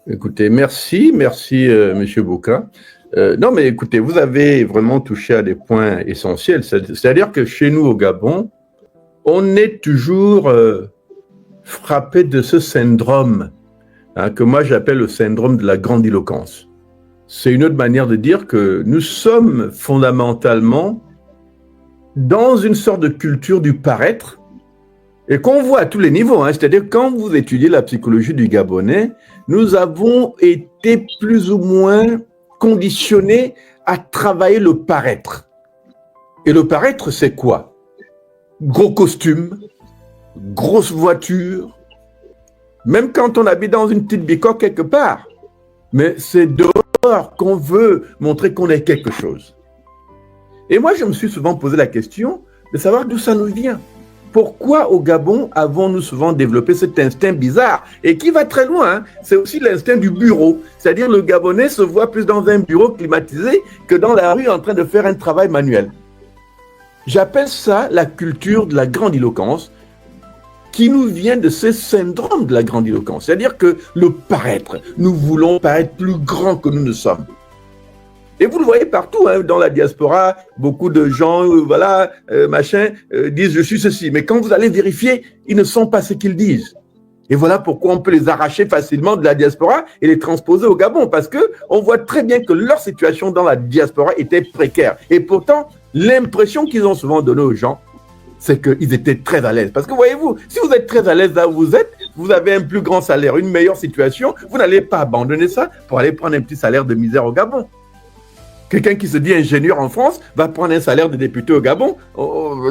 Écoutez, merci, Monsieur Bouka. Non, mais écoutez, vous avez vraiment touché à des points essentiels. C'est-à-dire que chez nous au Gabon, on est toujours frappé de ce syndrome que moi j'appelle le syndrome de la grandiloquence. C'est une autre manière de dire que nous sommes fondamentalement dans une sorte de culture du paraître et qu'on voit à tous les niveaux. C'est-à-dire quand vous étudiez la psychologie du Gabonais, nous avons été plus ou moins conditionnés à travailler le paraître. Et le paraître, c'est quoi? Gros costume, grosse voiture, même quand on habite dans une petite bicoque quelque part. Mais c'est dehors qu'on veut montrer qu'on est quelque chose. Et moi, je me suis souvent posé la question de savoir d'où ça nous vient. Pourquoi au Gabon avons-nous souvent développé cet instinct bizarre et qui va très loin? C'est aussi l'instinct du bureau. C'est-à-dire le Gabonais se voit plus dans un bureau climatisé que dans la rue en train de faire un travail manuel. J'appelle ça la culture de la grandiloquence qui nous vient de ce syndrome de la grandiloquence. C'est-à-dire que le paraître, nous voulons paraître plus grands que nous ne sommes. Et vous le voyez partout, dans la diaspora, beaucoup de gens, disent « je suis ceci ». Mais quand vous allez vérifier, ils ne sont pas ce qu'ils disent. Et voilà pourquoi on peut les arracher facilement de la diaspora et les transposer au Gabon. Parce qu'on voit très bien que leur situation dans la diaspora était précaire. Et pourtant, l'impression qu'ils ont souvent donnée aux gens, c'est qu'ils étaient très à l'aise. Parce que voyez-vous, si vous êtes très à l'aise là où vous êtes, vous avez un plus grand salaire, une meilleure situation, vous n'allez pas abandonner ça pour aller prendre un petit salaire de misère au Gabon. Quelqu'un qui se dit ingénieur en France va prendre un salaire de député au Gabon.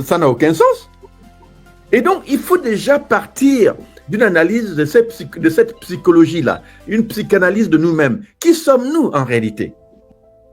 Ça n'a aucun sens. Et donc, il faut déjà partir d'une analyse de cette psychologie-là, une psychanalyse de nous-mêmes. Qui sommes-nous en réalité?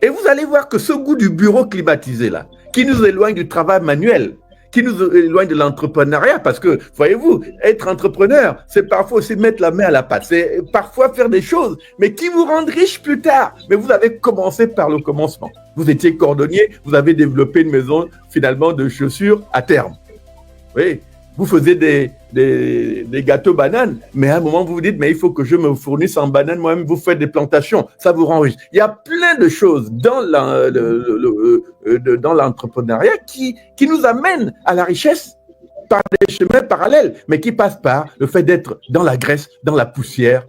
Et vous allez voir que ce goût du bureau climatisé-là, qui nous éloigne du travail manuel, qui nous éloigne de l'entrepreneuriat, parce que, voyez-vous, être entrepreneur, c'est parfois aussi mettre la main à la pâte, c'est parfois faire des choses, mais qui vous rendent riche plus tard. Mais vous avez commencé par le commencement. Vous étiez cordonnier, vous avez développé une maison, finalement, de chaussures à terme. Oui, vous faisiez des gâteaux bananes, mais à un moment, vous vous dites, mais il faut que je me fournisse en bananes, moi-même, vous faites des plantations, ça vous rend riche. Il y a plein de choses dans l'entrepreneuriat qui nous amènent à la richesse par des chemins parallèles, mais qui passent par le fait d'être dans la graisse, dans la poussière,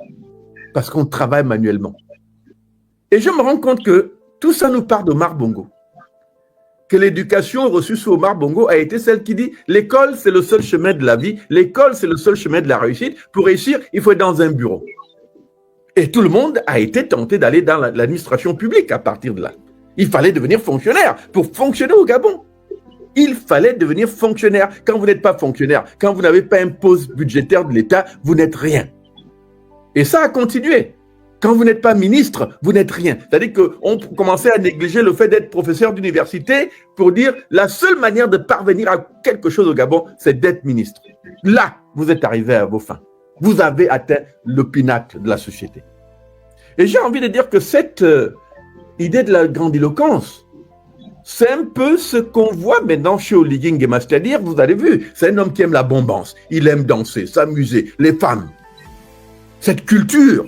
parce qu'on travaille manuellement. Et je me rends compte que tout ça nous part d'Omar Bongo. Que l'éducation reçue sous Omar Bongo a été celle qui dit l'école c'est le seul chemin de la vie, l'école c'est le seul chemin de la réussite. Pour réussir, il faut être dans un bureau. Et tout le monde a été tenté d'aller dans l'administration publique à partir de là. Il fallait devenir fonctionnaire pour fonctionner au Gabon. Il fallait devenir fonctionnaire. Quand vous n'êtes pas fonctionnaire, quand vous n'avez pas un poste budgétaire de l'État, vous n'êtes rien. Et ça a continué. Quand vous n'êtes pas ministre, vous n'êtes rien. C'est-à-dire qu'on commençait à négliger le fait d'être professeur d'université pour dire la seule manière de parvenir à quelque chose au Gabon, c'est d'être ministre. Là, vous êtes arrivé à vos fins. Vous avez atteint le pinacle de la société. Et j'ai envie de dire que cette idée de la grandiloquence, c'est un peu ce qu'on voit maintenant chez Oligui Nguema. C'est-à-dire, vous avez vu, c'est un homme qui aime la bombance. Il aime danser, s'amuser, les femmes. Cette culture,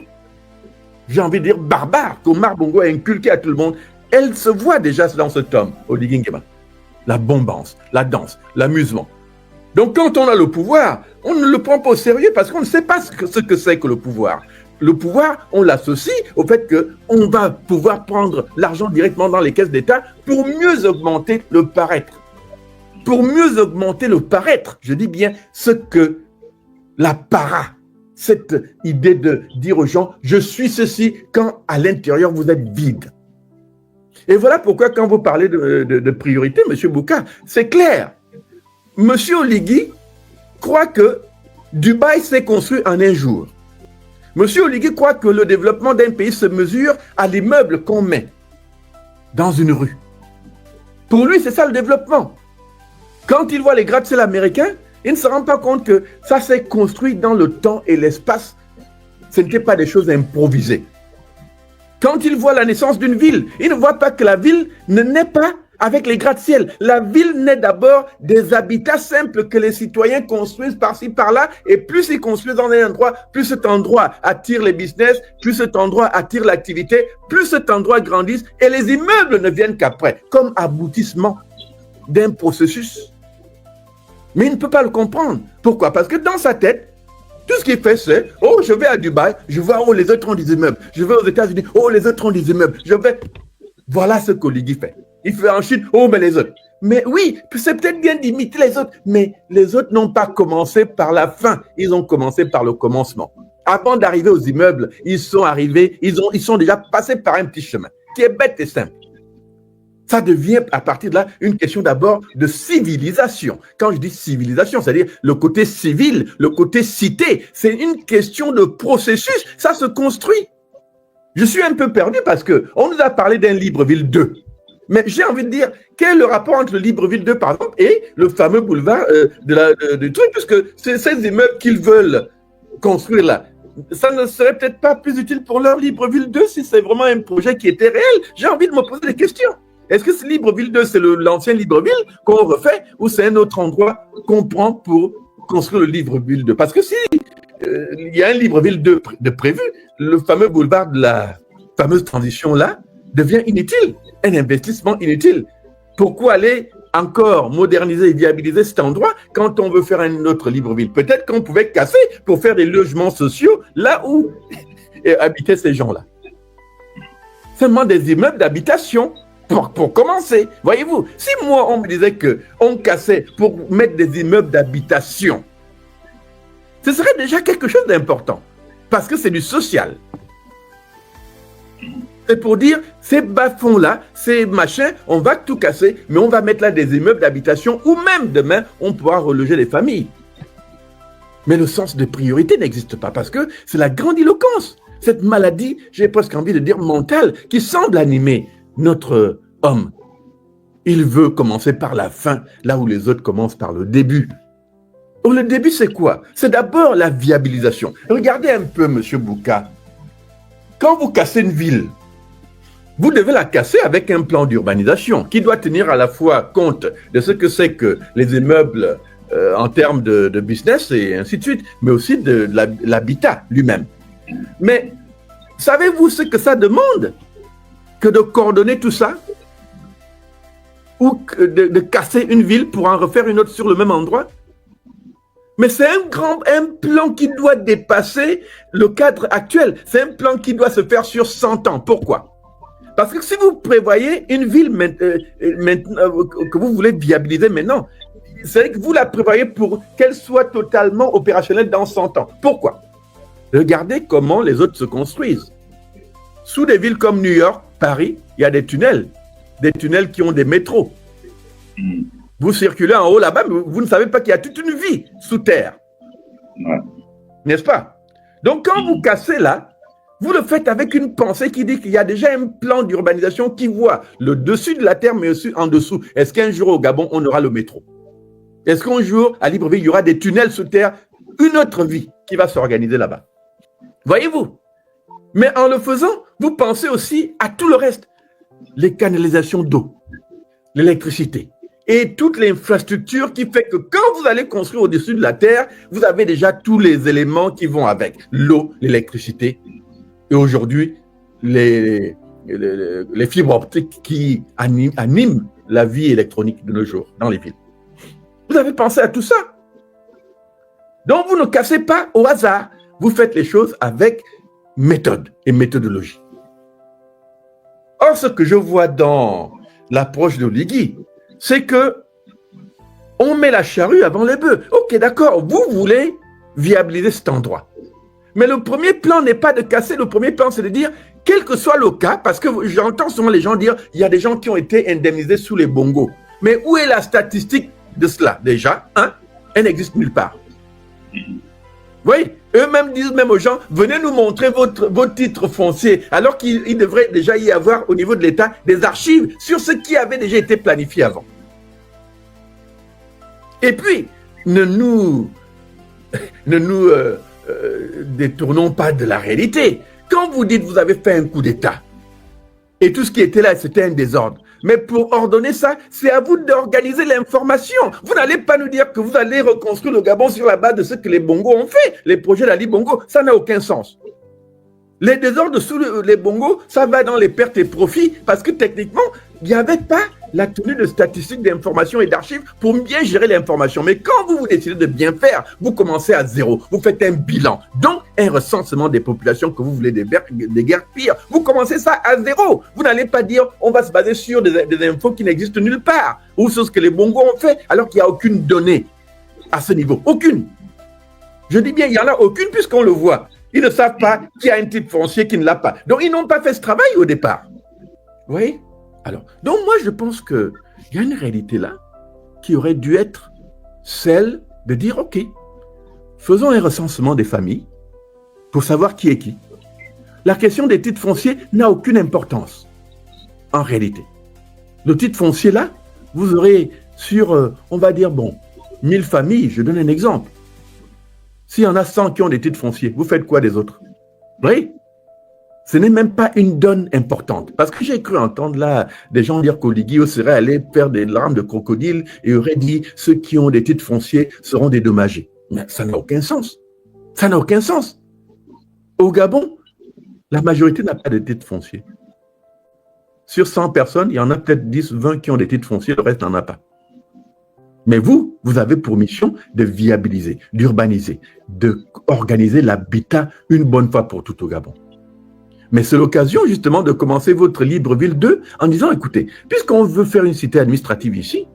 j'ai envie de dire barbare, qu'Omar Bongo a inculqué à tout le monde, elle se voit déjà dans cet homme, Oligui Nguema. La bombance, la danse, l'amusement. Donc quand on a le pouvoir, on ne le prend pas au sérieux parce qu'on ne sait pas ce que c'est que le pouvoir. Le pouvoir, on l'associe au fait qu'on va pouvoir prendre l'argent directement dans les caisses d'État pour mieux augmenter le paraître. Pour mieux augmenter le paraître, je dis bien ce que la para, cette idée de dire aux gens « je suis ceci » quand à l'intérieur vous êtes vide. Et voilà pourquoi quand vous parlez de priorité, M. Bouka, c'est clair. M. Oligui croit que Dubaï s'est construit en un jour. M. Oligui croit que le développement d'un pays se mesure à l'immeuble qu'on met dans une rue. Pour lui, c'est ça le développement. Quand il voit les gratte-ciel américains, il ne se rend pas compte que ça s'est construit dans le temps et l'espace. Ce n'était pas des choses improvisées. Quand il voit la naissance d'une ville, il ne voit pas que la ville ne naît pas avec les gratte-ciel. La ville naît d'abord des habitats simples que les citoyens construisent par-ci, par-là, et plus ils construisent dans un endroit, plus cet endroit attire les business, plus cet endroit attire l'activité, plus cet endroit grandit, et les immeubles ne viennent qu'après, comme aboutissement d'un processus. Mais il ne peut pas le comprendre. Pourquoi? Parce que dans sa tête, tout ce qu'il fait, c'est « Oh, je vais à Dubaï, je vois, oh, les autres ont des immeubles. Je vais aux États-Unis, oh, les autres ont des immeubles. Je vais... » Voilà ce qu'Oligui fait. Il fait ensuite « Oh, mais les autres. » Mais oui, c'est peut-être bien d'imiter les autres, mais les autres n'ont pas commencé par la fin. Ils ont commencé par le commencement. Avant d'arriver aux immeubles, ils sont arrivés, ils sont déjà passés par un petit chemin qui est bête et simple. Ça devient à partir de là une question d'abord de civilisation. Quand je dis civilisation, c'est-à-dire le côté civil, le côté cité, c'est une question de processus, ça se construit. Je suis un peu perdu parce qu'on nous a parlé d'un Libreville 2. Mais j'ai envie de dire, quel est le rapport entre le Libreville 2, par exemple, et le fameux boulevard du truc, puisque c'est ces immeubles qu'ils veulent construire là. Ça ne serait peut-être pas plus utile pour leur Libreville 2 si c'est vraiment un projet qui était réel. J'ai envie de me poser des questions. Est-ce que ce Libreville 2, c'est l'ancien Libreville qu'on refait ou c'est un autre endroit qu'on prend pour construire le Libreville 2? Parce que si il y a un Libreville 2 de prévu, le fameux boulevard de la fameuse transition-là devient inutile, un investissement inutile. Pourquoi aller encore moderniser et viabiliser cet endroit quand on veut faire un autre Libreville? Peut-être qu'on pouvait casser pour faire des logements sociaux là où habitaient ces gens-là. Seulement des immeubles d'habitation. Pour commencer, voyez-vous, si moi on me disait qu'on cassait pour mettre des immeubles d'habitation, ce serait déjà quelque chose d'important, parce que c'est du social. C'est pour dire, ces bas-fonds-là, ces machins, on va tout casser, mais on va mettre là des immeubles d'habitation, ou même demain, on pourra reloger les familles. Mais le sens de priorité n'existe pas, parce que c'est la grandiloquence, cette maladie, j'ai presque envie de dire mentale, qui semble animer notre homme. Il veut commencer par la fin, là où les autres commencent par le début. Or, le début, c'est quoi? C'est d'abord la viabilisation. Regardez un peu, M. Bouka. Quand vous cassez une ville, vous devez la casser avec un plan d'urbanisation qui doit tenir à la fois compte de ce que c'est que les immeubles en termes de business et ainsi de suite, mais aussi de l'habitat lui-même. Mais savez-vous ce que ça demande que de coordonner tout ça? Ou de casser une ville pour en refaire une autre sur le même endroit? Mais c'est un plan qui doit dépasser le cadre actuel. C'est un plan qui doit se faire sur 100 ans. Pourquoi? Parce que si vous prévoyez une ville que vous voulez viabiliser maintenant, c'est que vous la prévoyez pour qu'elle soit totalement opérationnelle dans 100 ans. Pourquoi? Regardez comment les autres se construisent. Sous des villes comme New York, Paris, il y a des tunnels qui ont des métros. Vous circulez en haut là-bas, mais vous ne savez pas qu'il y a toute une vie sous terre. Ouais. N'est-ce pas? Donc quand vous cassez là, vous le faites avec une pensée qui dit qu'il y a déjà un plan d'urbanisation qui voit le dessus de la terre, mais aussi en dessous. Est-ce qu'un jour au Gabon, on aura le métro? Est-ce qu'un jour, à Libreville, il y aura des tunnels sous terre? Une autre vie qui va s'organiser là-bas. Voyez-vous? Mais en le faisant, vous pensez aussi à tout le reste. Les canalisations d'eau, l'électricité et toute l'infrastructure qui fait que quand vous allez construire au-dessus de la terre, vous avez déjà tous les éléments qui vont avec. L'eau, l'électricité et aujourd'hui, les fibres optiques qui animent la vie électronique de nos jours dans les villes. Vous avez pensé à tout ça. Donc, vous ne cassez pas au hasard. Vous faites les choses avec méthode et méthodologie. Or, ce que je vois dans l'approche d'Oligui, c'est que on met la charrue avant les bœufs. Ok, d'accord, vous voulez viabiliser cet endroit. Mais le premier plan n'est pas de casser, le premier plan, c'est de dire, quel que soit le cas, parce que j'entends souvent les gens dire, il y a des gens qui ont été indemnisés sous les bongos. Mais où est la statistique de cela, déjà? Elle n'existe nulle part. Oui, eux-mêmes disent même aux gens, venez nous montrer vos titres fonciers, alors qu'il devrait déjà y avoir au niveau de l'État des archives sur ce qui avait déjà été planifié avant. Et puis, ne nous détournons pas de la réalité. Quand vous dites vous avez fait un coup d'État, et tout ce qui était là, c'était un désordre, Mais pour ordonner ça, c'est à vous d'organiser l'information. Vous n'allez pas nous dire que vous allez reconstruire le Gabon sur la base de ce que les Bongo ont fait, les projets d'Ali Bongo. Ça n'a aucun sens. Les désordres sous les Bongo, ça va dans les pertes et profits parce que techniquement, il n'y avait pas la tenue de statistiques, d'informations et d'archives pour bien gérer l'information. Mais quand vous décidez de bien faire, vous commencez à zéro. Vous faites un bilan, donc un recensement des populations que vous voulez des guerres pires. Vous commencez ça à zéro. Vous n'allez pas dire on va se baser sur des infos qui n'existent nulle part ou sur ce que les Bongo ont fait alors qu'il n'y a aucune donnée à ce niveau. Aucune. Je dis bien, il n'y en a aucune puisqu'on le voit. Ils ne savent pas qu'il y a un titre foncier qui ne l'a pas. Donc, ils n'ont pas fait ce travail au départ. Vous voyez? Alors, donc moi, je pense qu'il y a une réalité là qui aurait dû être celle de dire, OK, faisons un recensement des familles pour savoir qui est qui. La question des titres fonciers n'a aucune importance en réalité. Le titre foncier là, vous aurez sur, on va dire, 1000 familles, je donne un exemple. S'il y en a 100 qui ont des titres fonciers, vous faites quoi des autres? Oui. Ce n'est même pas une donne importante. Parce que j'ai cru entendre là des gens dire qu'Oligui serait allé faire des larmes de crocodile et aurait dit ceux qui ont des titres fonciers seront dédommagés. Mais ça n'a aucun sens. Ça n'a aucun sens. Au Gabon, la majorité n'a pas de titres fonciers. Sur 100 personnes, il y en a peut-être 10, 20 qui ont des titres fonciers, le reste n'en a pas. Mais vous avez pour mission de viabiliser, d'urbaniser, d'organiser l'habitat une bonne fois pour tout au Gabon. Mais c'est l'occasion justement de commencer votre Libreville 2 en disant, écoutez, puisqu'on veut faire une cité administrative ici,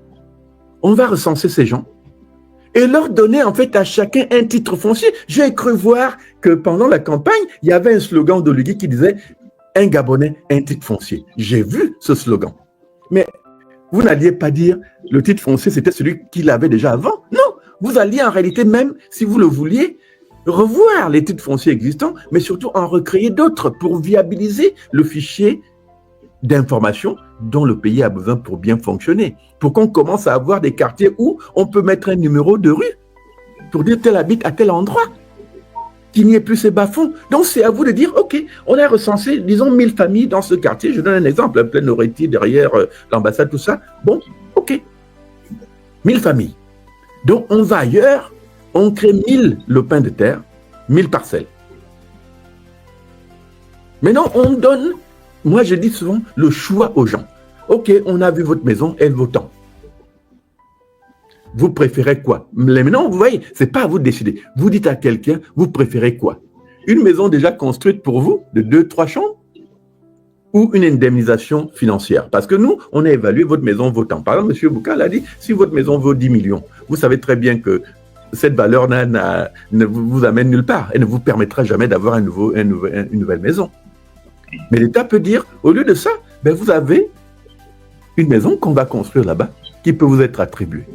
on va recenser ces gens et leur donner en fait à chacun un titre foncier. J'ai cru voir que pendant la campagne, il y avait un slogan d'Oligui qui disait « Un Gabonais, un titre foncier ». J'ai vu ce slogan. Mais vous n'alliez pas dire le titre foncier, c'était celui qu'il avait déjà avant. Non, vous alliez en réalité, même si vous le vouliez, revoir les titres fonciers existants, mais surtout en recréer d'autres pour viabiliser le fichier d'information dont le pays a besoin pour bien fonctionner. Pour qu'on commence à avoir des quartiers où on peut mettre un numéro de rue pour dire tel habite à tel endroit, qu'il n'y ait plus ces bas-fonds. Donc c'est à vous de dire, ok, on a recensé, disons, 1000 familles dans ce quartier. Je donne un exemple, plein Oretti, derrière l'ambassade, tout ça. Bon, ok, 1000 familles. Donc on va ailleurs, on crée 1000 lopins de terre, 1000 parcelles. Maintenant, on donne, moi je dis souvent, le choix aux gens. Ok, on a vu votre maison, elle vaut tant. Vous préférez quoi? Maintenant, vous voyez, c'est pas à vous de décider. Vous dites à quelqu'un, vous préférez quoi? Une maison déjà construite pour vous, de 2-3 chambres, ou une indemnisation financière? Parce que nous, on a évalué votre maison vaut tant. Par exemple, M. Boukal a dit, si votre maison vaut 10 millions, vous savez très bien que cette valeur ne vous amène nulle part et ne vous permettra jamais d'avoir une nouvelle maison. Mais l'État peut dire, au lieu de ça, ben vous avez une maison qu'on va construire là-bas qui peut vous être attribuée.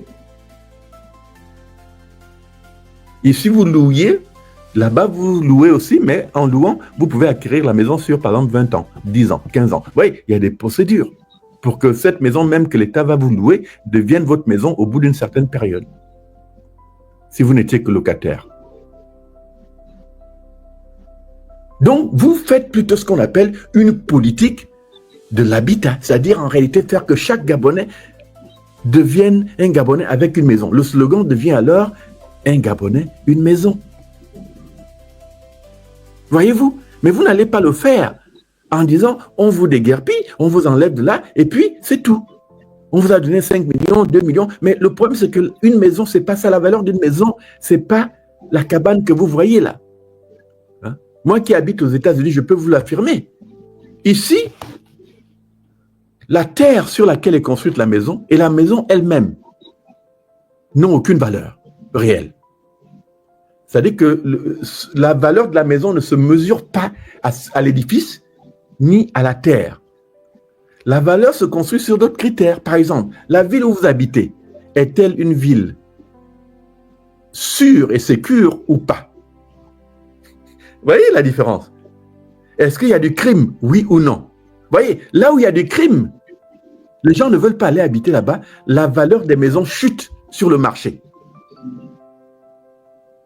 Et si vous louiez, là-bas, vous louez aussi, mais en louant, vous pouvez acquérir la maison sur, par exemple, 20 ans, 10 ans, 15 ans. Vous voyez, il y a des procédures pour que cette maison, même que l'État va vous louer, devienne votre maison au bout d'une certaine période. Si vous n'étiez que locataire. Donc, vous faites plutôt ce qu'on appelle une politique de l'habitat, c'est-à-dire en réalité faire que chaque Gabonais devienne un Gabonais avec une maison. Le slogan devient alors un Gabonais, une maison. Voyez-vous? Mais vous n'allez pas le faire en disant on vous déguerpille, on vous enlève de là et puis c'est tout. On vous a donné 5 millions, 2 millions, mais le problème c'est qu'une maison, c'est pas ça la valeur d'une maison, c'est pas la cabane que vous voyez là. Hein? Moi qui habite aux États-Unis, je peux vous l'affirmer. Ici, la terre sur laquelle est construite la maison et la maison elle-même n'ont aucune valeur réelle. C'est-à-dire que la valeur de la maison ne se mesure pas à l'édifice ni à la terre. La valeur se construit sur d'autres critères. Par exemple, la ville où vous habitez, est-elle une ville sûre et sécure ou pas? Vous voyez la différence? Est-ce qu'il y a du crime, oui ou non? Vous voyez, là où il y a du crime, les gens ne veulent pas aller habiter là-bas, la valeur des maisons chute sur le marché.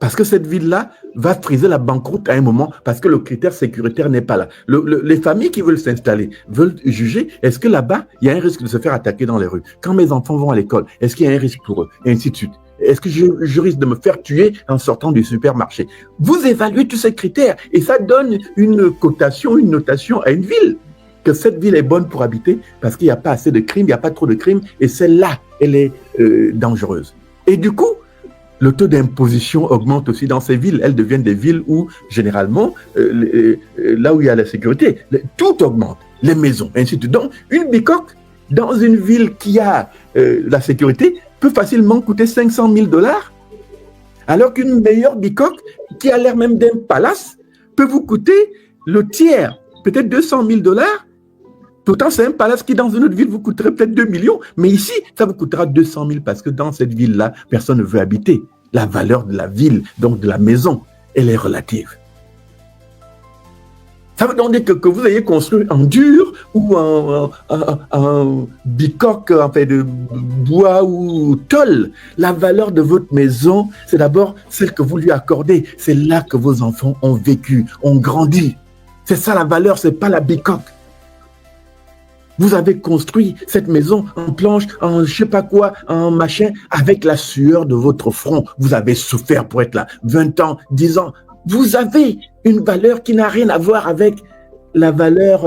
Parce que cette ville-là va friser la banqueroute à un moment parce que le critère sécuritaire n'est pas là. Les familles qui veulent s'installer veulent juger, est-ce que là-bas, il y a un risque de se faire attaquer dans les rues? Quand mes enfants vont à l'école, est-ce qu'il y a un risque pour eux? Et ainsi de suite. Est-ce que je risque de me faire tuer en sortant du supermarché? Vous évaluez tous ces critères et ça donne une cotation, une notation à une ville. Que cette ville est bonne pour habiter parce qu'il n'y a pas assez de crimes, il n'y a pas trop de crimes et celle-là, elle est dangereuse. Et du coup, le taux d'imposition augmente aussi dans ces villes. Elles deviennent des villes où, généralement, là où il y a la sécurité, tout augmente. Les maisons, ainsi de suite. Donc, une bicoque dans une ville qui a la sécurité peut facilement coûter 500 000 $, alors qu'une meilleure bicoque qui a l'air même d'un palace peut vous coûter le tiers, peut-être 200 000 $. Pourtant, c'est un palace qui, dans une autre ville, vous coûterait peut-être 2 millions. Mais ici, ça vous coûtera 200 000 parce que dans cette ville-là, personne ne veut habiter. La valeur de la ville, donc de la maison, elle est relative. Ça veut donc dire que vous ayez construit en dur ou en bicoque, en fait, de bois ou tôle. La valeur de votre maison, c'est d'abord celle que vous lui accordez. C'est là que vos enfants ont vécu, ont grandi. C'est ça la valeur, c'est pas la bicoque. Vous avez construit cette maison en planche, en je sais pas quoi, en machin, avec la sueur de votre front. Vous avez souffert pour être là. 20 ans, 10 ans. Vous avez une valeur qui n'a rien à voir avec la valeur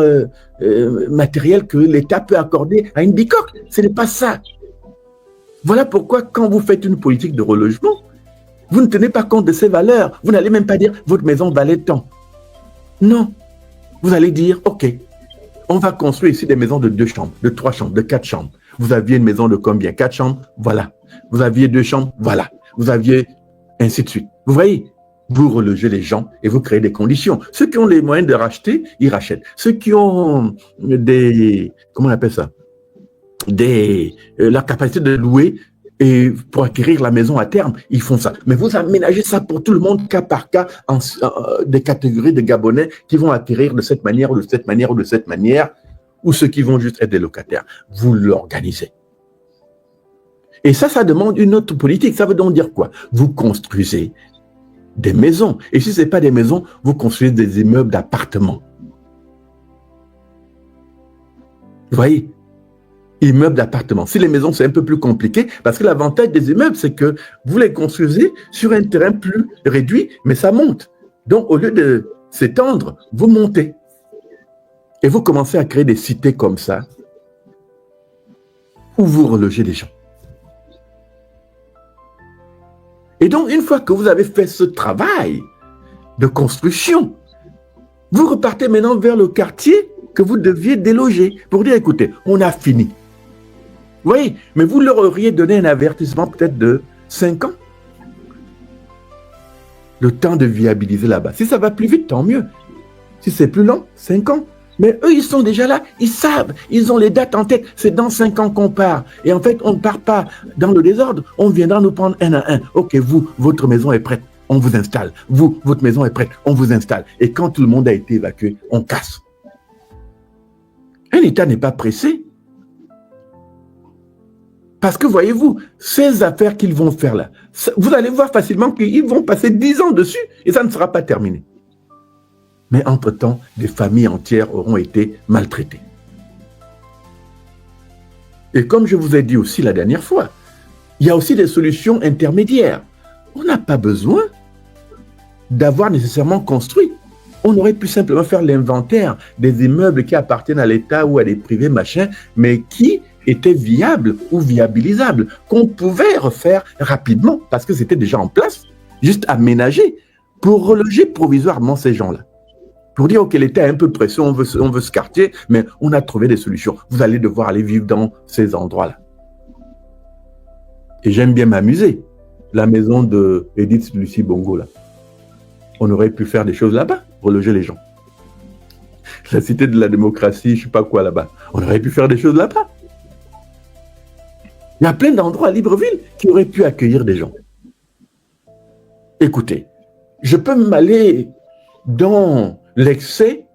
matérielle que l'État peut accorder à une bicoque. Ce n'est pas ça. Voilà pourquoi quand vous faites une politique de relogement, vous ne tenez pas compte de ces valeurs. Vous n'allez même pas dire votre maison valait tant. Non. Vous allez dire, OK, on va construire ici des maisons de 2 chambres, de 3 chambres, de 4 chambres. Vous aviez une maison de combien? 4 chambres? Voilà. Vous aviez 2 chambres? Voilà. Vous aviez ainsi de suite. Vous voyez? Vous relogez les gens et vous créez des conditions. Ceux qui ont les moyens de racheter, ils rachètent. Ceux qui ont comment on appelle ça? La capacité de louer et pour acquérir la maison à terme, ils font ça. Mais vous aménagez ça pour tout le monde, cas par cas, des catégories de Gabonais qui vont acquérir de cette manière ou de cette manière ou de cette manière, ou ceux qui vont juste être des locataires. Vous l'organisez. Et ça demande une autre politique. Ça veut donc dire quoi? Vous construisez des maisons. Et si ce n'est pas des maisons, vous construisez des immeubles d'appartements. Vous voyez? Immeubles d'appartements. Si les maisons, c'est un peu plus compliqué, parce que l'avantage des immeubles, c'est que vous les construisez sur un terrain plus réduit, mais ça monte. Donc, au lieu de s'étendre, vous montez. Et vous commencez à créer des cités comme ça, où vous relogez les gens. Et donc, une fois que vous avez fait ce travail de construction, vous repartez maintenant vers le quartier que vous deviez déloger pour dire, écoutez, on a fini. Vous voyez, mais vous leur auriez donné un avertissement peut-être de 5 ans. Le temps de viabiliser là-bas. Si ça va plus vite, tant mieux. Si c'est plus lent, 5 ans. Mais eux, ils sont déjà là, ils savent, ils ont les dates en tête. C'est dans 5 ans qu'on part. Et en fait, on ne part pas dans le désordre. On viendra nous prendre un à un. Ok, vous, votre maison est prête, on vous installe. Vous, votre maison est prête, on vous installe. Et quand tout le monde a été évacué, on casse. Un État n'est pas pressé. Parce que voyez-vous, ces affaires qu'ils vont faire là, vous allez voir facilement qu'ils vont passer 10 ans dessus et ça ne sera pas terminé. Mais entre-temps, des familles entières auront été maltraitées. Et comme je vous ai dit aussi la dernière fois, il y a aussi des solutions intermédiaires. On n'a pas besoin d'avoir nécessairement construit. On aurait pu simplement faire l'inventaire des immeubles qui appartiennent à l'État ou à des privés, machin, mais qui étaient viables ou viabilisables, qu'on pouvait refaire rapidement parce que c'était déjà en place, juste aménagé pour reloger provisoirement ces gens-là. Pour dire, OK, l'État est un peu pressé, on veut ce quartier, mais on a trouvé des solutions. Vous allez devoir aller vivre dans ces endroits-là. Et j'aime bien m'amuser. La maison de Edith Lucie Bongo, là. On aurait pu faire des choses là-bas, reloger les gens. La cité de la démocratie, je ne sais pas quoi là-bas. On aurait pu faire des choses là-bas. Il y a plein d'endroits à Libreville qui auraient pu accueillir des gens. Écoutez, je peux m'aller dans l'excès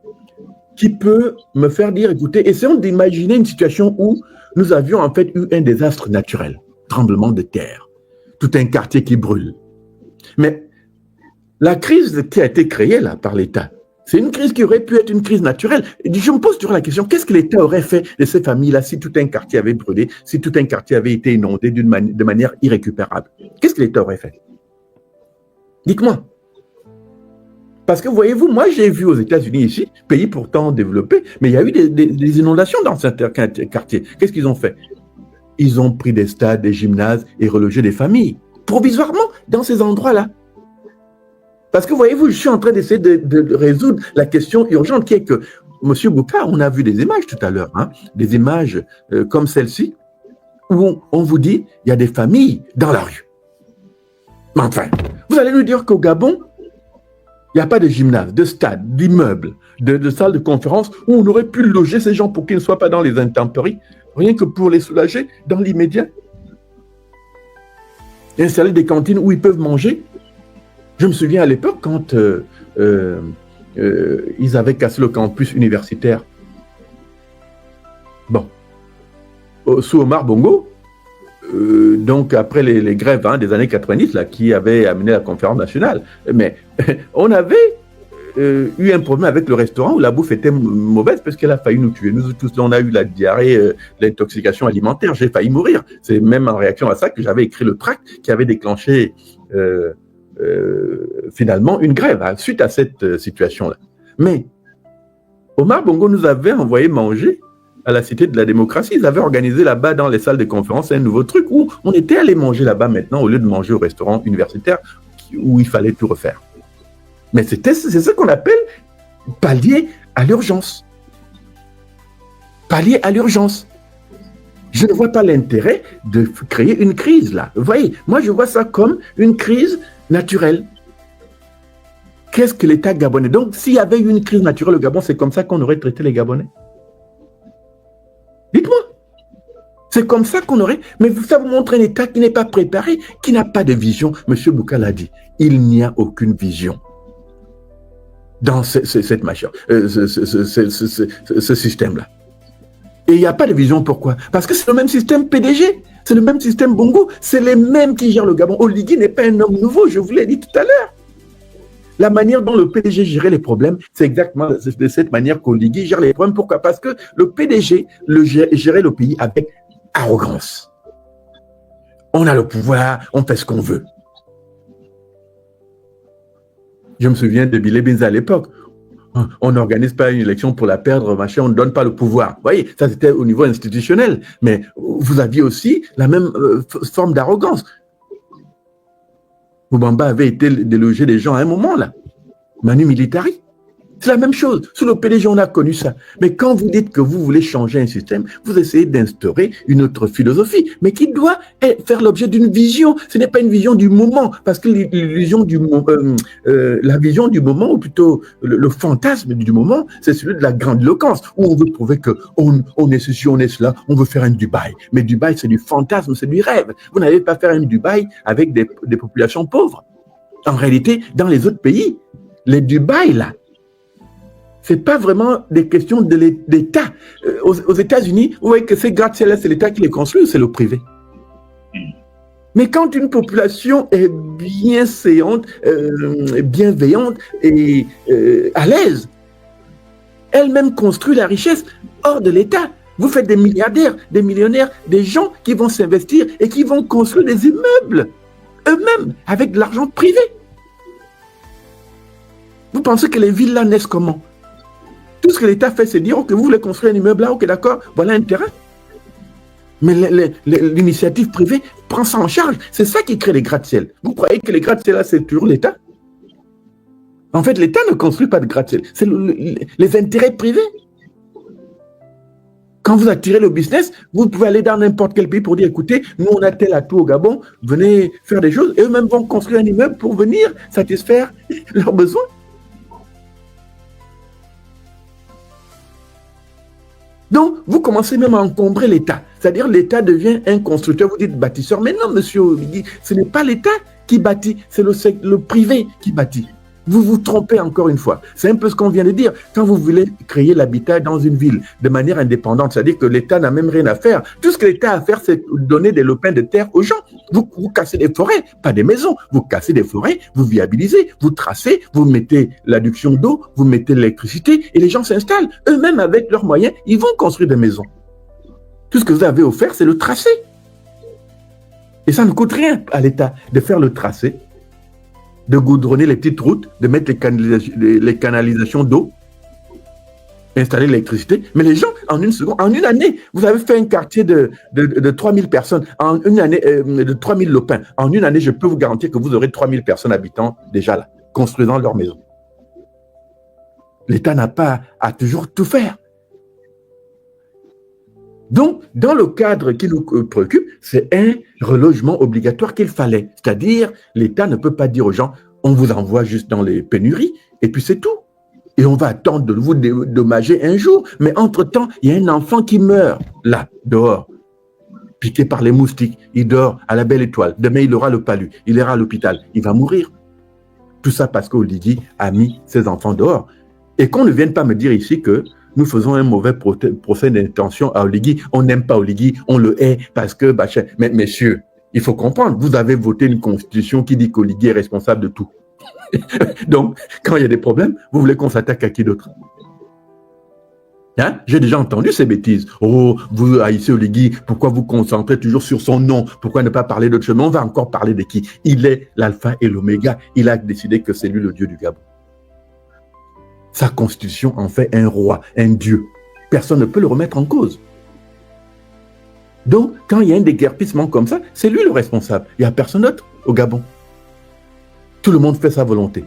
qui peut me faire dire, écoutez, essayons d'imaginer une situation où nous avions en fait eu un désastre naturel, tremblement de terre, tout un quartier qui brûle. Mais La crise qui a été créée là par l'État, c'est une crise qui aurait pu être une crise naturelle. Et je me pose toujours la question, qu'est-ce que l'État aurait fait de ces familles-là si tout un quartier avait brûlé, si tout un quartier avait été inondé de manière irrécupérable? Qu'est-ce que l'État aurait fait? Dites-moi. Parce que voyez-vous, moi j'ai vu aux États-Unis ici, pays pourtant développé, mais il y a eu des inondations dans certains quartiers. Qu'est-ce qu'ils ont fait? Ils ont pris des stades, des gymnases et relogé des familles, provisoirement, dans ces endroits-là. Parce que voyez-vous, je suis en train d'essayer de résoudre la question urgente qui est que, Monsieur Bouka, on a vu des images tout à l'heure, hein, des images comme celle-ci, où on vous dit, il y a des familles dans la rue. Mais enfin, vous allez nous dire qu'au Gabon, il n'y a pas de gymnase, de stade, d'immeubles, de salles de conférence où on aurait pu loger ces gens pour qu'ils ne soient pas dans les intempéries, rien que pour les soulager dans l'immédiat. Installer des cantines où ils peuvent manger. Je me souviens à l'époque quand ils avaient cassé le campus universitaire. Bon, sous Omar Bongo, donc après les grèves des années 90 là, qui avaient amené la conférence nationale, mais on avait eu un problème avec le restaurant où la bouffe était mauvaise parce qu'elle a failli nous tuer. Nous tous, on a eu la diarrhée, l'intoxication alimentaire, j'ai failli mourir. C'est même en réaction à ça que j'avais écrit le tract qui avait déclenché finalement une grève suite à cette situation-là. Mais Omar Bongo nous avait envoyé manger à la Cité de la démocratie. Ils avaient organisé là-bas dans les salles de conférence un nouveau truc où on était allé manger là-bas maintenant au lieu de manger au restaurant universitaire où il fallait tout refaire. Mais c'est ce qu'on appelle pallier à l'urgence. Pallier à l'urgence. Je ne vois pas l'intérêt de créer une crise là. Vous voyez, moi je vois ça comme une crise naturelle. Qu'est-ce que l'État gabonais? Donc, s'il y avait eu une crise naturelle au Gabon, c'est comme ça qu'on aurait traité les Gabonais? Dites-moi. C'est comme ça qu'on aurait... Mais ça vous montre un État qui n'est pas préparé, qui n'a pas de vision. Monsieur Bouka l'a dit, il n'y a aucune vision dans cette machine, ce système-là. Et il n'y a pas de vision, pourquoi? Parce que c'est le même système PDG, c'est le même système Bongo, c'est les mêmes qui gèrent le Gabon. Oligui n'est pas un homme nouveau, je vous l'ai dit tout à l'heure. La manière dont le PDG gérait les problèmes, c'est exactement de cette manière qu'Oligui gère les problèmes. Pourquoi? Parce que le PDG gérait le pays avec arrogance. On a le pouvoir, on fait ce qu'on veut. Je me souviens de Bilé Binza à l'époque. On n'organise pas une élection pour la perdre, machin, on ne donne pas le pouvoir. Vous voyez, ça c'était au niveau institutionnel. Mais vous aviez aussi la même forme d'arrogance. Boubamba avait été déloger des gens à un moment là. Manu Militari. C'est la même chose. Sous le PDG, on a connu ça. Mais quand vous dites que vous voulez changer un système, vous essayez d'instaurer une autre philosophie, mais qui doit faire l'objet d'une vision. Ce n'est pas une vision du moment, parce que la vision du moment, ou plutôt le fantasme du moment, c'est celui de la grandiloquence, où on veut prouver qu'on est ceci, on est cela, on veut faire un Dubaï. Mais Dubaï, c'est du fantasme, c'est du rêve. Vous n'allez pas faire un Dubaï avec des populations pauvres. En réalité, dans les autres pays, les Dubaï, là, ce n'est pas vraiment des questions d'État. Aux États-Unis, vous voyez que ces gratte-ciel, c'est l'État qui les construit ou c'est le privé? Mais quand une population est bien séante, bienveillante et à l'aise, elle-même construit la richesse hors de l'État. Vous faites des milliardaires, des millionnaires, des gens qui vont s'investir et qui vont construire des immeubles eux-mêmes avec de l'argent privé. Vous pensez que les villes là naissent comment? Tout ce que l'État fait, c'est dire, ok, vous voulez construire un immeuble là, ok, d'accord, voilà un terrain. Mais l'initiative privée prend ça en charge. C'est ça qui crée les gratte-ciel. Vous croyez que les gratte-ciel là, c'est toujours l'État? En fait, l'État ne construit pas de gratte-ciel. C'est les intérêts privés. Quand vous attirez le business, vous pouvez aller dans n'importe quel pays pour dire, écoutez, nous on a tel atout au Gabon, venez faire des choses, et eux-mêmes vont construire un immeuble pour venir satisfaire leurs besoins. Donc, vous commencez même à encombrer l'État. C'est-à-dire, l'État devient un constructeur, vous dites bâtisseur. Mais non, monsieur Oligui, ce n'est pas l'État qui bâtit, c'est le privé qui bâtit. Vous vous trompez encore une fois. C'est un peu ce qu'on vient de dire. Quand vous voulez créer l'habitat dans une ville de manière indépendante, c'est-à-dire que l'État n'a même rien à faire. Tout ce que l'État a à faire, c'est donner des lopins de terre aux gens. Vous cassez des forêts, pas des maisons. Vous cassez des forêts, vous viabilisez, vous tracez, vous mettez l'adduction d'eau, vous mettez l'électricité et les gens s'installent. Eux-mêmes, avec leurs moyens, ils vont construire des maisons. Tout ce que vous avez offert, c'est le tracé. Et ça ne coûte rien à l'État de faire le tracé, de goudronner les petites routes, de mettre les canalisations d'eau, installer l'électricité. Mais les gens, en une seconde, en une année, vous avez fait un quartier de 3000 personnes, en une année, de 3000 lopins. En une année, je peux vous garantir que vous aurez 3000 personnes habitants déjà là, construisant leur maison. L'État n'a pas à toujours tout faire. Donc, dans le cadre qui nous préoccupe, c'est un relogement obligatoire qu'il fallait. C'est-à-dire, l'État ne peut pas dire aux gens, on vous envoie juste dans les pénuries, et puis c'est tout. Et on va attendre de vous dédommager un jour. Mais entre-temps, il y a un enfant qui meurt, là, dehors, piqué par les moustiques. Il dort à la belle étoile. Demain, il aura le palu. Il ira à l'hôpital. Il va mourir. Tout ça parce qu'Oligui a mis ses enfants dehors. Et qu'on ne vienne pas me dire ici que nous faisons un mauvais procès d'intention à Oligui. On n'aime pas Oligui, on le hait parce que... Mais messieurs, il faut comprendre, vous avez voté une constitution qui dit qu'Oligui est responsable de tout. Donc, quand il y a des problèmes, vous voulez qu'on s'attaque à qui d'autre? Hein? J'ai déjà entendu ces bêtises. Oh, vous haïssez Oligui, pourquoi vous concentrez toujours sur son nom? Pourquoi ne pas parler d'autre chose? Mais on va encore parler de qui? Il est l'alpha et l'oméga. Il a décidé que c'est lui le Dieu du Gabon. Sa constitution en fait un roi, un dieu. Personne ne peut le remettre en cause. Donc, quand il y a un déguerpissement comme ça, c'est lui le responsable. Il n'y a personne d'autre au Gabon. Tout le monde fait sa volonté.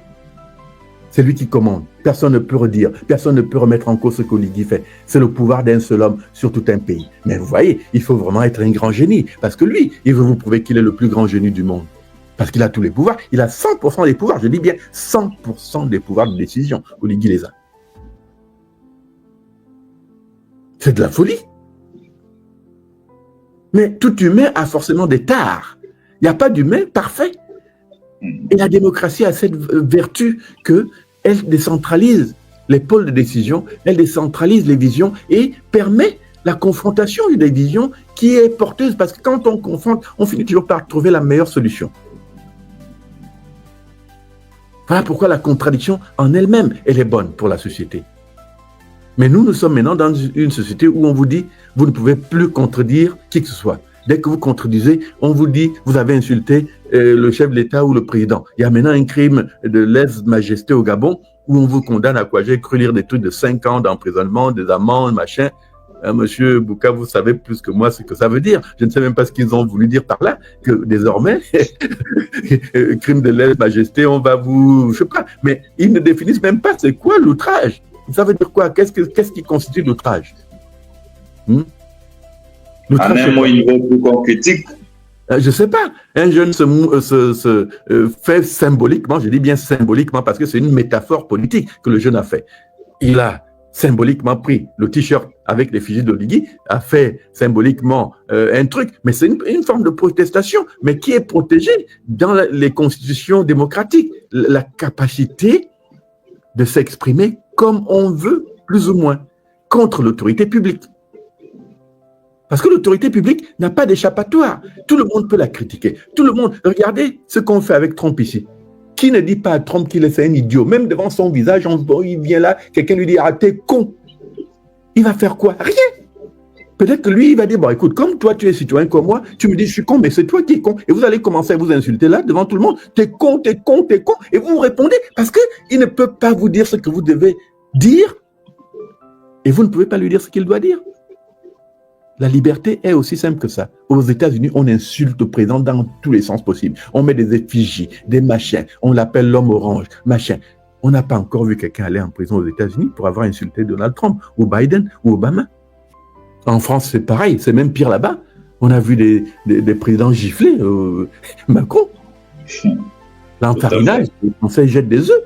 C'est lui qui commande. Personne ne peut redire. Personne ne peut remettre en cause ce qu'Oligui fait. C'est le pouvoir d'un seul homme sur tout un pays. Mais vous voyez, il faut vraiment être un grand génie. Parce que lui, il veut vous prouver qu'il est le plus grand génie du monde. Parce qu'il a tous les pouvoirs. Il a 100% des pouvoirs. Je dis bien 100% des pouvoirs de décision. Oligui les a. C'est de la folie. Mais tout humain a forcément des tares. Il n'y a pas d'humain parfait. Et la démocratie a cette vertu qu'elle décentralise les pôles de décision, elle décentralise les visions et permet la confrontation des visions qui est porteuse. Parce que quand on confronte, on finit toujours par trouver la meilleure solution. Voilà pourquoi la contradiction en elle-même, elle est bonne pour la société. Mais nous sommes maintenant dans une société où on vous dit, vous ne pouvez plus contredire qui que ce soit. Dès que vous contredisez, on vous dit, vous avez insulté le chef de l'État ou le président. Il y a maintenant un crime de lèse-majesté au Gabon où on vous condamne à quoi? J'ai cru lire des trucs de 5 ans d'emprisonnement, des amendes, machin. Monsieur Bouka, vous savez plus que moi ce que ça veut dire. Je ne sais même pas ce qu'ils ont voulu dire par là, que désormais, crime de lèse-majesté, on va vous... Je sais pas, mais ils ne définissent même pas c'est quoi l'outrage. Ça veut dire quoi? Qu'est-ce qui constitue l'outrage? À même au niveau plus concrétique. Je ne sais pas. Un jeune se fait symboliquement, je dis bien symboliquement parce que c'est une métaphore politique que le jeune a fait. Il a symboliquement pris le t-shirt avec l'effigie d'Oligui, a fait symboliquement un truc, mais c'est une forme de protestation, mais qui est protégée dans les constitutions démocratiques. La capacité de s'exprimer comme on veut, plus ou moins, contre l'autorité publique. Parce que l'autorité publique n'a pas d'échappatoire. Tout le monde peut la critiquer. Tout le monde... Regardez ce qu'on fait avec Trump ici. Qui ne dit pas à Trump qu'il est un idiot? Même devant son visage, il vient là, quelqu'un lui dit « Ah, t'es con ». Il va faire quoi? Rien. Peut-être que lui, il va dire « Bon, écoute, comme toi, tu es citoyen comme moi, tu me dis « Je suis con, mais c'est toi qui es con ». Et vous allez commencer à vous insulter là, devant tout le monde. « T'es con, t'es con, t'es con ». Et vous répondez parce qu'il ne peut pas vous dire ce que vous devez dire. Et vous ne pouvez pas lui dire ce qu'il doit dire. La liberté est aussi simple que ça. Aux États-Unis, on insulte le président dans tous les sens possibles. On met des effigies, des machins. On l'appelle l'homme orange, machin. On n'a pas encore vu quelqu'un aller en prison aux États-Unis pour avoir insulté Donald Trump, ou Biden, ou Obama. En France, c'est pareil. C'est même pire là-bas. On a vu des présidents gifler. Macron. L'enfarinage. On se jette des œufs.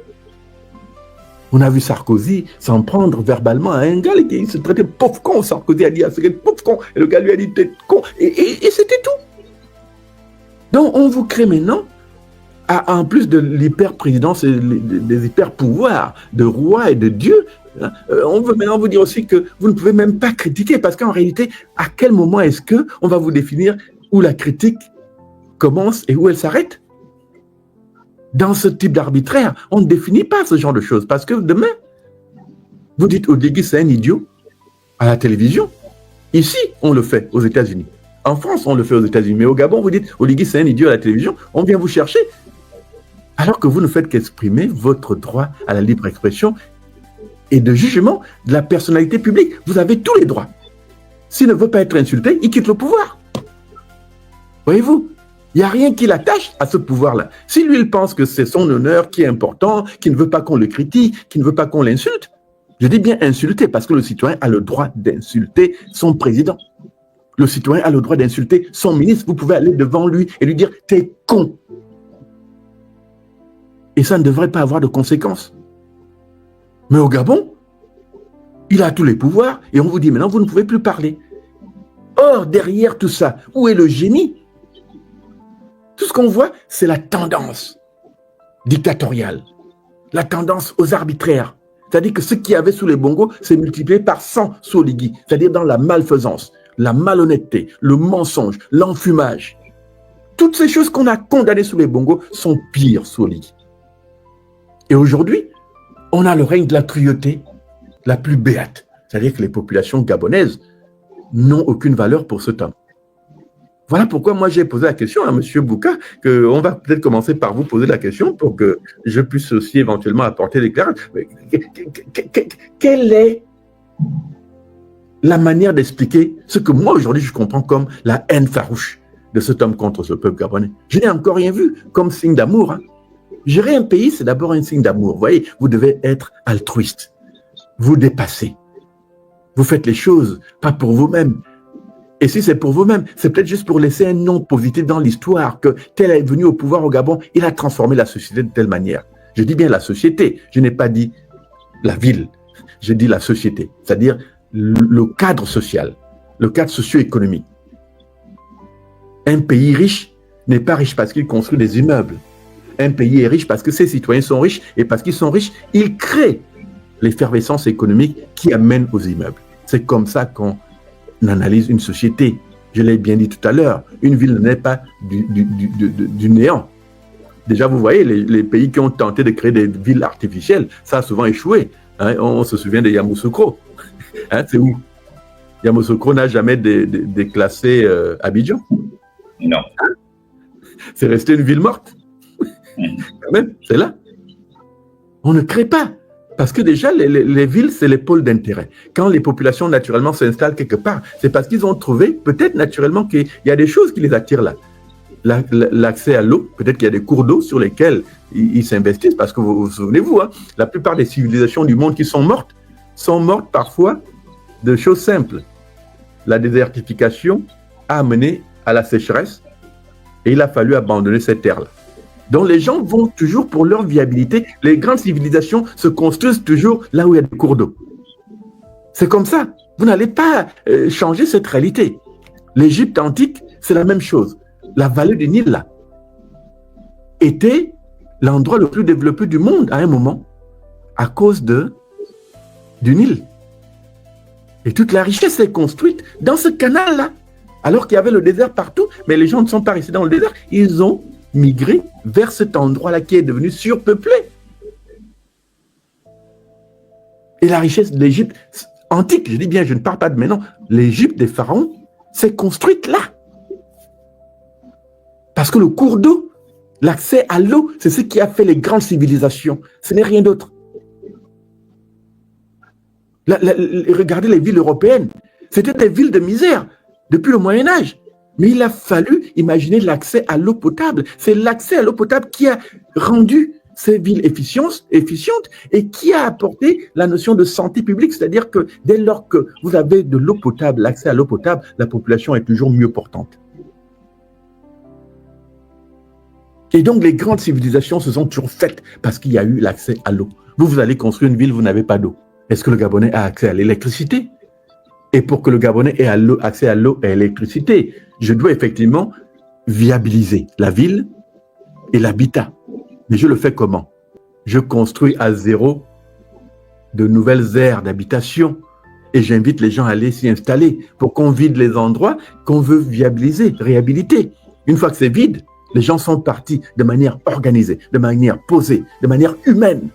On a vu Sarkozy s'en prendre verbalement à un gars qui se traitait de pauvre con. Sarkozy a dit à ce gars pauvre con. Et le gars lui a dit t'es con. Et c'était tout. Donc on vous crée maintenant en plus de l'hyper-présidence et des hyper-pouvoirs de roi et de Dieu, on veut maintenant vous dire aussi que vous ne pouvez même pas critiquer, parce qu'en réalité, à quel moment est-ce qu'on va vous définir où la critique commence et où elle s'arrête? Dans ce type d'arbitraire, on ne définit pas ce genre de choses, parce que demain, vous dites Oligui c'est un idiot à la télévision. Ici, on le fait aux États-Unis. En France, on le fait aux États-Unis. Mais au Gabon, vous dites Oligui c'est un idiot à la télévision, on vient vous chercher. Alors que vous ne faites qu'exprimer votre droit à la libre expression et de jugement de la personnalité publique. Vous avez tous les droits. S'il ne veut pas être insulté, il quitte le pouvoir. Voyez-vous, il n'y a rien qui l'attache à ce pouvoir-là. Si lui, il pense que c'est son honneur qui est important, qu'il ne veut pas qu'on le critique, qu'il ne veut pas qu'on l'insulte, je dis bien insulter, parce que le citoyen a le droit d'insulter son président. Le citoyen a le droit d'insulter son ministre. Vous pouvez aller devant lui et lui dire « t'es con ». Et ça ne devrait pas avoir de conséquences. Mais au Gabon, il a tous les pouvoirs et on vous dit maintenant, vous ne pouvez plus parler. Or, derrière tout ça, où est le génie? Tout ce qu'on voit, c'est la tendance dictatoriale, la tendance aux arbitraires. C'est-à-dire que ce qu'il y avait sous les Bongos s'est multiplié par 100 sous Oligui, c'est-à-dire dans la malfaisance, la malhonnêteté, le mensonge, l'enfumage. Toutes ces choses qu'on a condamnées sous les Bongos sont pires sous Oligui. Et aujourd'hui, on a le règne de la cruauté la plus béate. C'est-à-dire que les populations gabonaises n'ont aucune valeur pour cet homme. Voilà pourquoi moi j'ai posé la question à M. Bouka, qu'on va peut-être commencer par vous poser la question pour que je puisse aussi éventuellement apporter l'éclairage. Quelle est la manière d'expliquer ce que moi aujourd'hui je comprends comme la haine farouche de cet homme contre ce peuple gabonais? Je n'ai encore rien vu comme signe d'amour. Gérer un pays, c'est d'abord un signe d'amour. Vous voyez, vous devez être altruiste. Vous dépassez. Vous faites les choses, pas pour vous-même. Et si c'est pour vous-même, c'est peut-être juste pour laisser un nom positif dans l'histoire, que tel est venu au pouvoir au Gabon, il a transformé la société de telle manière. Je dis bien la société, je n'ai pas dit la ville, je dis la société, c'est-à-dire le cadre social, le cadre socio-économique. Un pays riche n'est pas riche parce qu'il construit des immeubles. Un pays est riche parce que ses citoyens sont riches, et parce qu'ils sont riches, ils créent l'effervescence économique qui amène aux immeubles. C'est comme ça qu'on analyse une société. Je l'ai bien dit tout à l'heure, une ville n'est pas du néant. Déjà, vous voyez, les pays qui ont tenté de créer des villes artificielles, ça a souvent échoué. On se souvient de Yamoussoukro. C'est où? Yamoussoukro n'a jamais déclassé Abidjan. Non. C'est resté une ville morte. Quand même, c'est là. On ne crée pas. Parce que déjà, les villes, c'est les pôles d'intérêt. Quand les populations, naturellement, s'installent quelque part, c'est parce qu'ils ont trouvé, peut-être naturellement, qu'il y a des choses qui les attirent là. L'accès à l'eau, peut-être qu'il y a des cours d'eau sur lesquels ils s'investissent, parce que vous souvenez-vous, la plupart des civilisations du monde qui sont mortes parfois de choses simples. La désertification a amené à la sécheresse et il a fallu abandonner cette terre-là. Donc les gens vont toujours pour leur viabilité. Les grandes civilisations se construisent toujours là où il y a des cours d'eau. C'est comme ça. Vous n'allez pas changer cette réalité. L'Égypte antique, c'est la même chose. La vallée du Nil, là, était l'endroit le plus développé du monde à un moment à cause du Nil. Et toute la richesse est construite dans ce canal-là. Alors qu'il y avait le désert partout, mais les gens ne sont pas restés dans le désert. Ils ont migré vers cet endroit-là qui est devenu surpeuplé. Et la richesse de l'Égypte antique, je dis bien, je ne parle pas de maintenant, l'Égypte des pharaons s'est construite là. Parce que le cours d'eau, l'accès à l'eau, c'est ce qui a fait les grandes civilisations. Ce n'est rien d'autre. Regardez les villes européennes. C'était des villes de misère depuis le Moyen-Âge. Mais il a fallu imaginer l'accès à l'eau potable. C'est l'accès à l'eau potable qui a rendu ces villes efficientes et qui a apporté la notion de santé publique. C'est-à-dire que dès lors que vous avez de l'eau potable, l'accès à l'eau potable, la population est toujours mieux portante. Et donc les grandes civilisations se sont toujours faites parce qu'il y a eu l'accès à l'eau. Vous allez construire une ville, vous n'avez pas d'eau. Est-ce que le Gabonais a accès à l'électricité? Et pour que le Gabonais ait accès à l'eau et à l'électricité, je dois effectivement viabiliser la ville et l'habitat. Mais je le fais comment? Je construis à zéro de nouvelles aires d'habitation et j'invite les gens à aller s'y installer pour qu'on vide les endroits qu'on veut viabiliser, réhabiliter. Une fois que c'est vide, les gens sont partis de manière organisée, de manière posée, de manière humaine.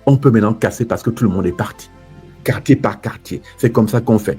On peut maintenant casser parce que tout le monde est parti. Quartier par quartier. C'est comme ça qu'on fait.